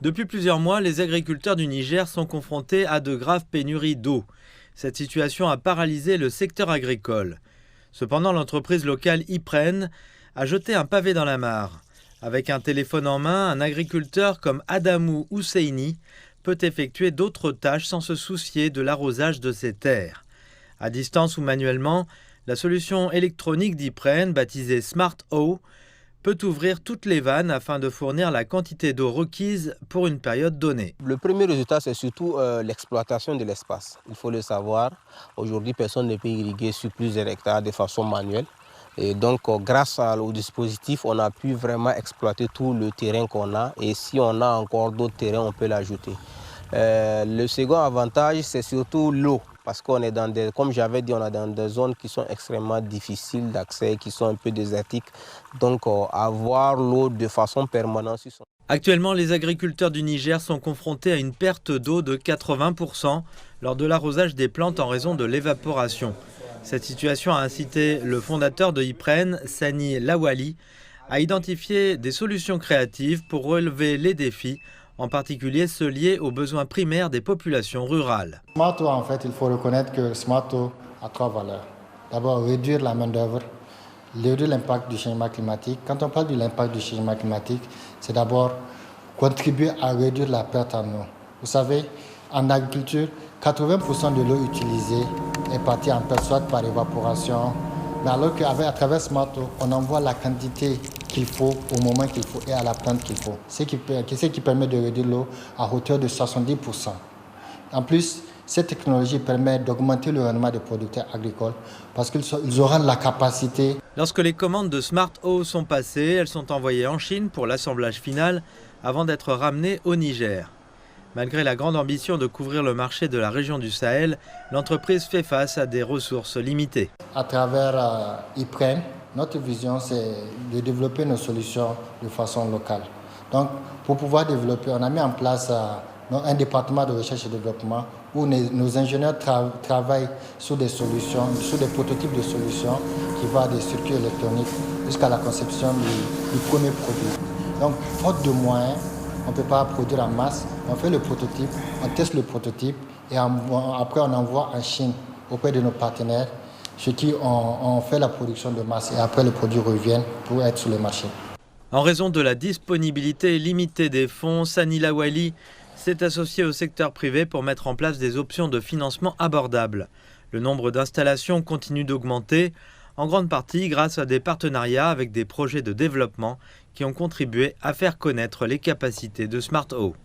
Depuis plusieurs mois, les agriculteurs du Niger sont confrontés à de graves pénuries d'eau. Cette situation a paralysé le secteur agricole. Cependant, l'entreprise locale Ypren a jeté un pavé dans la mare. Avec un téléphone en main, un agriculteur comme Adamou Ousseini peut effectuer d'autres tâches sans se soucier de l'arrosage de ses terres. À distance ou manuellement, la solution électronique d'Ypren, baptisée Smart Eau, peut ouvrir toutes les vannes afin de fournir la quantité d'eau requise pour une période donnée. Le premier résultat, c'est surtout l'exploitation de l'espace. Il faut le savoir, aujourd'hui, personne ne peut irriguer sur plusieurs hectares de façon manuelle. Et donc, grâce au dispositif, on a pu vraiment exploiter tout le terrain qu'on a. Et si on a encore d'autres terrains, on peut l'ajouter. Le second avantage, c'est surtout l'eau. Parce qu'on est dans des, comme j'avais dit, on est dans des zones qui sont extrêmement difficiles d'accès, qui sont un peu désertiques. Donc, avoir l'eau de façon permanente. Actuellement, les agriculteurs du Niger sont confrontés à une perte d'eau de 80% lors de l'arrosage des plantes en raison de l'évaporation. Cette situation a incité le fondateur de Ypren, Sani Lawali, à identifier des solutions créatives pour relever les défis, en particulier ceux liés aux besoins primaires des populations rurales. Smart Eau, en fait, il faut reconnaître que Smart Eau a trois valeurs. D'abord, réduire la main-d'œuvre, réduire l'impact du changement climatique. Quand on parle de l'impact du changement climatique, c'est d'abord contribuer à réduire la perte en eau. Vous savez, en agriculture, 80% de l'eau utilisée est partie en perte, soit par évaporation, mais alors qu'à travers Smart Eau, on envoie la quantité qu'il faut au moment qu'il faut et à la plante qu'il faut. Ce qui permet de réduire l'eau à hauteur de 70%. En plus, cette technologie permet d'augmenter le rendement des producteurs agricoles parce qu'ils auront la capacité. Lorsque les commandes de Smart Eau sont passées, elles sont envoyées en Chine pour l'assemblage final avant d'être ramenées au Niger. Malgré la grande ambition de couvrir le marché de la région du Sahel, l'entreprise fait face à des ressources limitées. À travers Ypren, notre vision, c'est de développer nos solutions de façon locale. Donc, pour pouvoir développer, on a mis en place un département de recherche et développement où nos ingénieurs travaillent sur des solutions, sur des prototypes de solutions qui vont des circuits électroniques jusqu'à la conception du premier produit. Donc, faute de moyens, on ne peut pas produire en masse. On fait le prototype, on teste le prototype et après on envoie en Chine auprès de nos partenaires, chez qui on fait la production de masse et après les produits reviennent pour être sur le marché. En raison de la disponibilité limitée des fonds, Sani Lawali s'est associé au secteur privé pour mettre en place des options de financement abordables. Le nombre d'installations continue d'augmenter, en grande partie grâce à des partenariats avec des projets de développement qui ont contribué à faire connaître les capacités de Smart Eau.